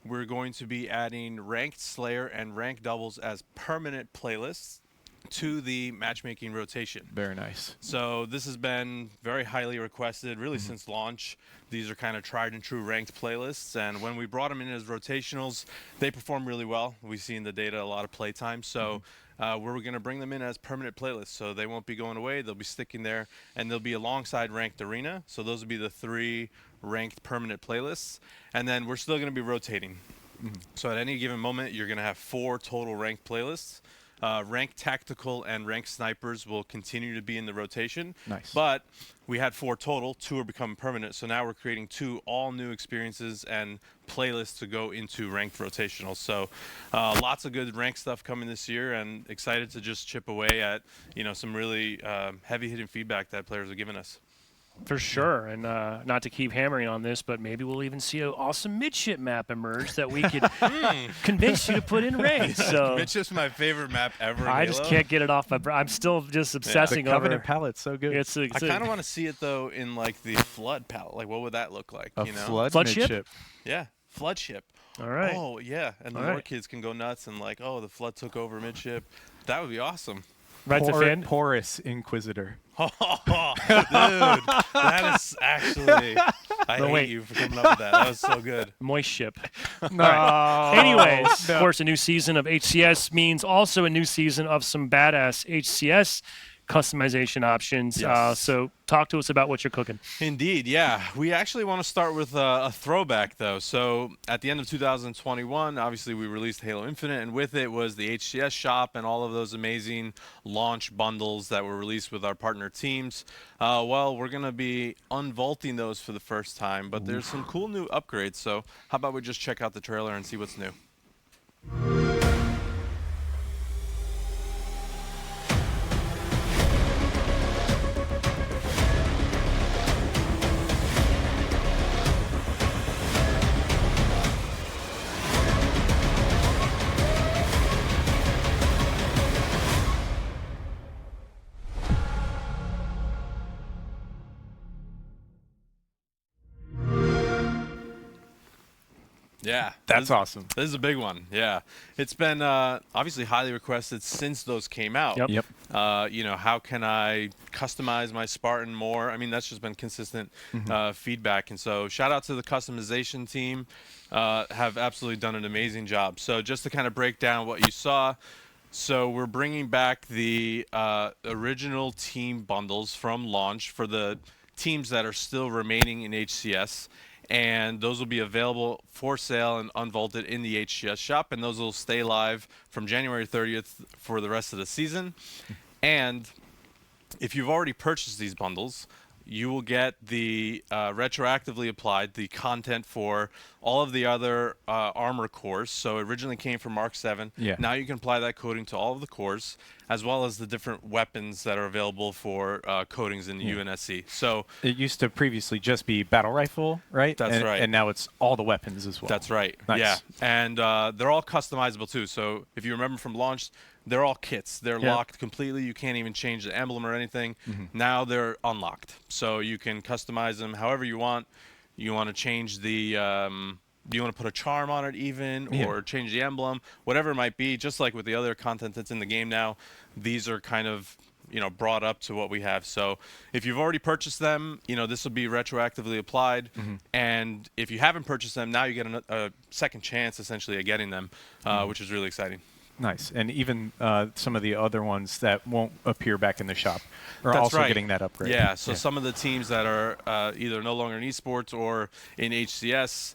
we're going to be adding Ranked Slayer and Ranked Doubles as permanent playlists to the matchmaking rotation. Very nice. So this has been very highly requested, really since launch. These are kind of tried and true ranked playlists, and when we brought them in as rotationals, they perform really well. We've seen the data, a lot of playtime. So we're going to bring them in as permanent playlists, so they won't be going away. They'll be sticking there, and they'll be alongside Ranked Arena. So those will be the 3 ranked permanent playlists, and then we're still going to be rotating. So at any given moment, you're going to have 4 total ranked playlists. Ranked Tactical and Ranked Snipers will continue to be in the rotation. Nice. But we had 4 total, 2 are becoming permanent, so now we're creating 2 all new experiences and playlists to go into ranked rotational. So lots of good ranked stuff coming this year, and excited to just chip away at some really heavy hitting feedback that players are giving us. For sure, and not to keep hammering on this, but maybe we'll even see an awesome midship map emerge that we could convince you to put in ranks. So Midship's my favorite map ever in I just Halo. can't get it off my brain. I'm still just The obsessing Covenant over. palette's so good. It's I kind of want to see it though in like the Flood palette. Like, what would that look like? a flood Floodship? midship. Yeah, Flood ship. All right. Oh yeah, and the All more right. kids can go nuts and like, oh, the Flood took over midship. That would be awesome. Right to fan. Porous Inquisitor. Oh, dude, that is actually. I No, hate wait. you for coming up with that. That was so good. Moist ship. No. Anyways, no. of course, a new season of HCS means also a new season of some badass HCS customization options. Yes. So talk to us about what you're cooking. Indeed, yeah. We actually want to start with a throwback, though. So at the end of 2021, obviously we released Halo Infinite, and with it was the HCS shop and all of those amazing launch bundles that were released with our partner teams. Well, we're going to be unvaulting those for the first time, but there's some cool new upgrades. So how about we just check out the trailer and see what's new? Yeah, That's awesome. This is a big one. Yeah, it's been obviously highly requested since those came out. Yep. Yep. How can I customize my Spartan more? I mean, that's just been consistent feedback. And so shout out to the customization team, have absolutely done an amazing job. So just to kind of break down what you saw, so we're bringing back the original team bundles from launch for the teams that are still remaining in HCS. And those will be available for sale and unvaulted in the HCS shop, and those will stay live from January 30th for the rest of the season. And if you've already purchased these bundles, you will get the retroactively applied the content for all of the other armor cores. So it originally came from Mark 7. Yeah. Now you can apply that coding to all of the cores, as well as the different weapons that are available for coatings in the UNSC. So It used to previously just be battle rifle, right? That's right. And now it's all the weapons as well. that's right. Nice. Yeah. And they're all customizable too. So if you remember from launch, they're all kits. They're Yeah. locked completely. You can't even change the emblem or anything. Now they're unlocked. So you can customize them however you want. You want to change the you want to put a charm on it even, Yeah. or change the emblem, whatever it might be. Just like with the other content that's in the game now, these are kind of brought up to what we have. So if you've already purchased them, this will be retroactively applied. And if you haven't purchased them, now you get a second chance essentially at getting them, which is really exciting. Nice. And even some of the other ones that won't appear back in the shop are That's also right. getting that upgrade. Yeah, so some of the teams that are either no longer in esports or in HCS,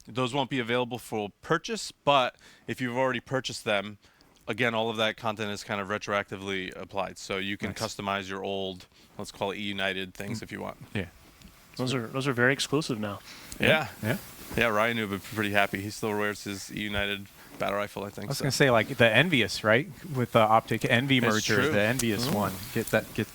those won't be available for purchase, but if you've already purchased them, again, all of that content is kind of retroactively applied. So you can Nice. customize your old, let's call it E-United things if you want. Yeah. Those are very exclusive now. Yeah. Yeah. Yeah, Ryan would be pretty happy. He still wears his E-United battle rifle, I think. I was so. going to say, like, the Envious, right? With the Optic Envy It's merger, true. the Envious one.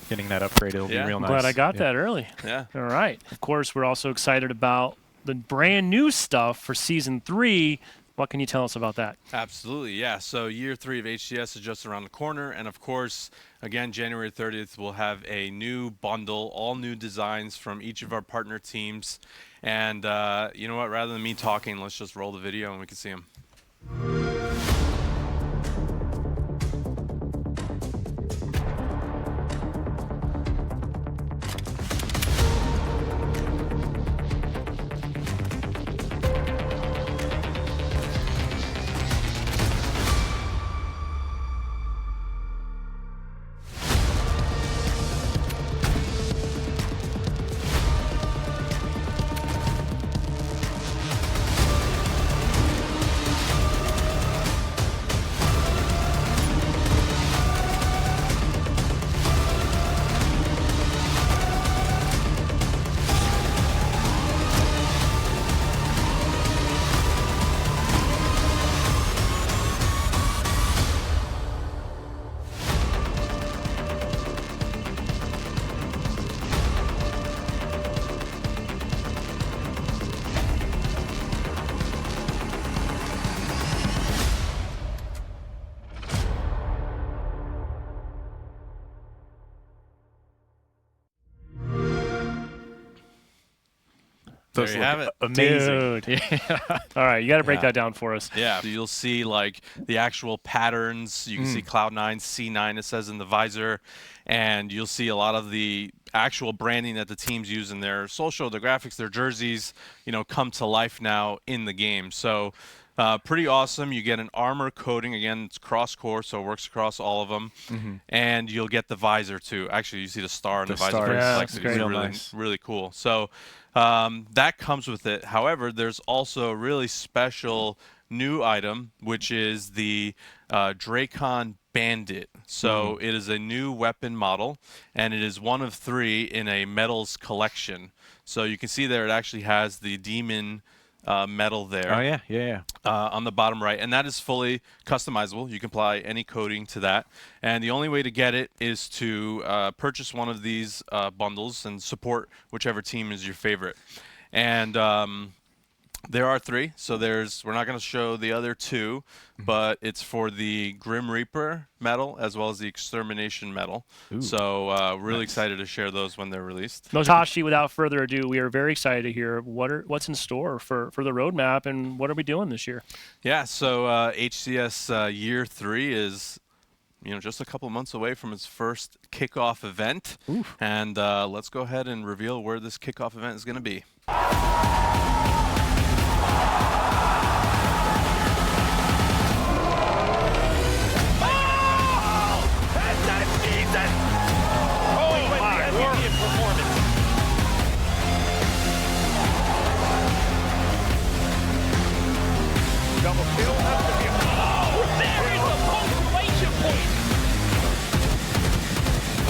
Getting that upgrade, it'll Yeah. be real I'm nice. glad I got Yeah. that early. Yeah. All right. Of course, we're also excited about the brand new stuff for Season 3. What can you tell us about that? Absolutely, yeah. So year 3 of HCS is just around the corner. And of course, again, January 30th, we'll have a new bundle, all new designs from each of our partner teams. And you know what? Rather than me talking, let's just roll the video and we can see them. Those There you have it. amazing. Dude. Yeah. All right, you got to break that down for us. Yeah, so you'll see like the actual patterns. You can see Cloud9, C9, it says in the visor, and you'll see a lot of the actual branding that the teams use in their social, their graphics, their jerseys, come to life now in the game. So pretty awesome. You get an armor coating. Again, it's cross-core, so it works across all of them. And you'll get the visor too. Actually, you see the star in the visor. star For is complexity. It's real really, nice. really cool. So that comes with it. However, there's also a really special new item, which is the Dracon Bandit. So it is a new weapon model, and it is one of 3 in a metals collection. So you can see there it actually has the demon metal there. Oh yeah. On the bottom right, and that is fully customizable. You can apply any coating to that, and the only way to get it is to purchase one of these bundles and support whichever team is your favorite. And there are 3, so we're not going to show the other 2, but it's for the Grim Reaper medal as well as the Extermination medal. So really excited to share those when they're released. Tashi, without further ado, we are very excited to hear what's in store for the roadmap and what are we doing this year? Yeah, so HCS Year 3 is just a couple months away from its first kickoff event. And let's go ahead and reveal where this kickoff event is going to be. Double kill. There is the punctuation point.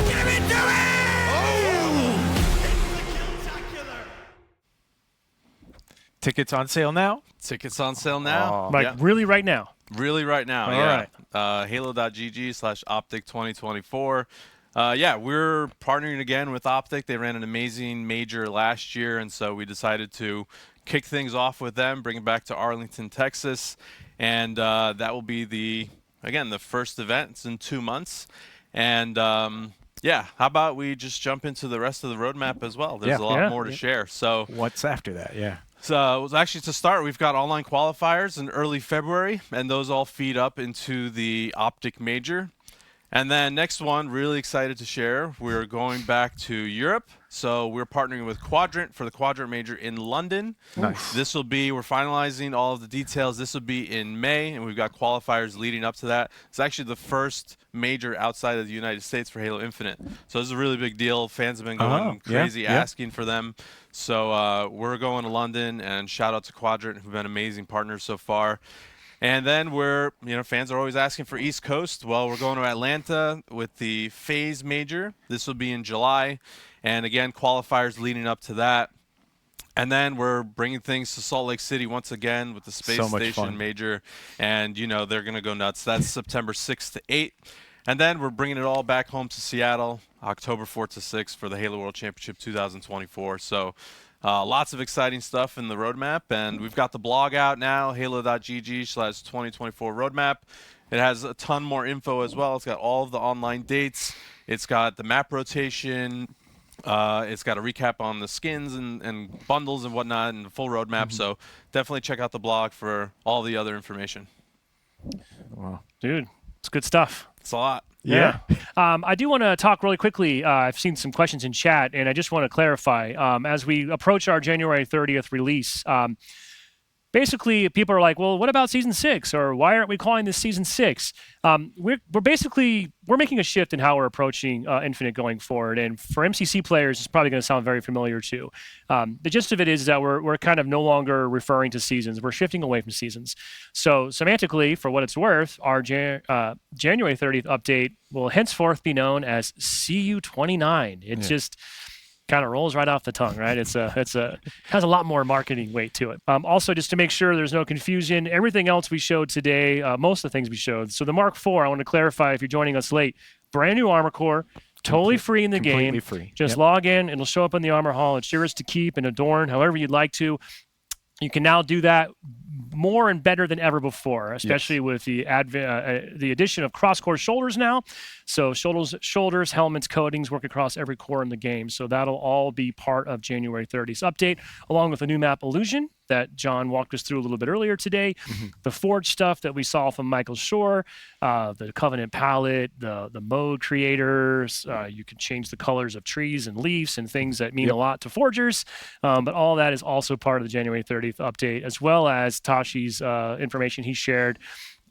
Give it to him! Tickets on sale now. Tickets on sale now. Like Yeah. really right now? Really right now. All right. Halo.gg/Optic2024. Yeah, we're partnering again with Optic. They ran an amazing major last year, and so we decided to kick things off with them, bring it back to Arlington, Texas, and that will be the first event. It's in 2 months, and yeah, how about we just jump into the rest of the roadmap as well? There's a lot more to share. So what's after that? Yeah. So actually, to start, we've got online qualifiers in early February, and those all feed up into the Optic Major. And then next one, really excited to share, we're going back to Europe. So we're partnering with Quadrant for the Quadrant Major in London. Nice. This will be, we're finalizing all of the details. This will be in May, and we've got qualifiers leading up to that. It's actually the first major outside of the United States for Halo Infinite. So this is a really big deal. Fans have been going crazy asking for them. So we're going to London, and shout out to Quadrant, who've been amazing partners so far. And then fans are always asking for East Coast. Well, we're going to Atlanta with the Phase Major. This will be in July. And again, qualifiers leading up to that. And then we're bringing things to Salt Lake City once again with the Space Station Major. And, they're going to go nuts. That's September 6th to 8th. And then we're bringing it all back home to Seattle, October 4th to 6th for the Halo World Championship 2024. So lots of exciting stuff in the roadmap, and we've got the blog out now, halo.gg/2024 roadmap. It has a ton more info as well. It's got all of the online dates. It's got the map rotation. It's got a recap on the skins and bundles and whatnot and the full roadmap. So definitely check out the blog for all the other information. Wow. Dude, it's good stuff. It's a lot. Yeah. I do want to talk really quickly. I've seen some questions in chat, and I just want to clarify. As we approach our January 30th release, basically, people are like, well, what about Season 6? Or why aren't we calling this Season 6? We're making a shift in how we're approaching Infinite going forward. And for MCC players, it's probably going to sound very familiar too. The gist of it is that we're kind of no longer referring to seasons. We're shifting away from seasons. So semantically, for what it's worth, our January 30th update will henceforth be known as CU29. It just kind of rolls right off the tongue, right? It has a lot more marketing weight to it. Also, just to make sure there's no confusion, everything else we showed today, most of the things we showed. So the Mark IV, I want to clarify if you're joining us late, brand new armor core, totally free in the game. Completely free. Just log in, it'll show up in the armor hall. It's yours to keep and adorn however you'd like to. You can now do that more and better than ever before, especially with the addition of cross-core shoulders now. So shoulders, helmets, coatings work across every core in the game. So that'll all be part of January 30th update, along with a new map Illusion that John walked us through a little bit earlier today. The Forge stuff that we saw from Michael Shore, the Covenant palette, the mode creators. You can change the colors of trees and leaves and things that mean a lot to Forgers. But all that is also part of the January 30th update, as well as Tashi's information he shared.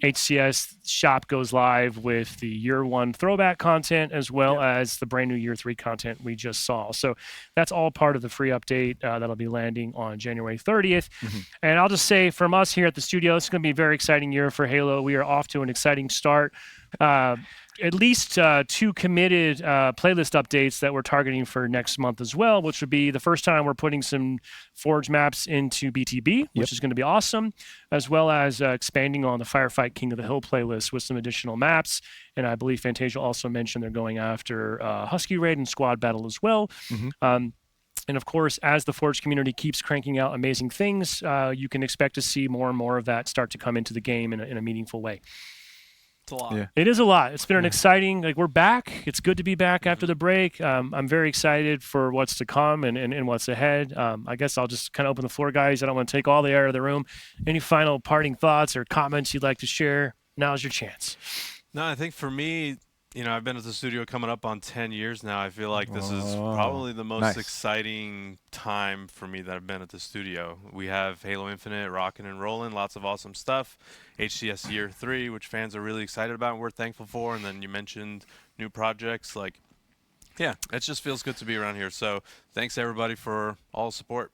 HCS shop goes live with the year 1 throwback content as well as the brand new year 3 content we just saw. So that's all part of the free update that'll be landing on January 30th. And I'll just say from us here at the studio, it's going to be a very exciting year for Halo. We are off to an exciting start. At least 2 committed playlist updates that we're targeting for next month as well, which would be the first time we're putting some Forge maps into BTB, which is going to be awesome, as well as expanding on the Firefight King of the Hill playlist with some additional maps. And I believe Fantasia also mentioned they're going after Husky Raid and Squad Battle as well. And of course, as the Forge community keeps cranking out amazing things, you can expect to see more and more of that start to come into the game in a meaningful way. It's a lot. Yeah. It is a lot. It's been an exciting, we're back. It's good to be back after the break. I'm very excited for what's to come and what's ahead. I guess I'll just kind of open the floor, guys. I don't want to take all the air out of the room. Any final parting thoughts or comments you'd like to share? Now's your chance. No, I think for me, I've been at the studio coming up on 10 years now. I feel like this is probably the most exciting time for me that I've been at the studio. We have Halo Infinite rocking and rolling, lots of awesome stuff. HCS Year 3, which fans are really excited about and we're thankful for. And then you mentioned new projects. It just feels good to be around here. So thanks, everybody, for all the support.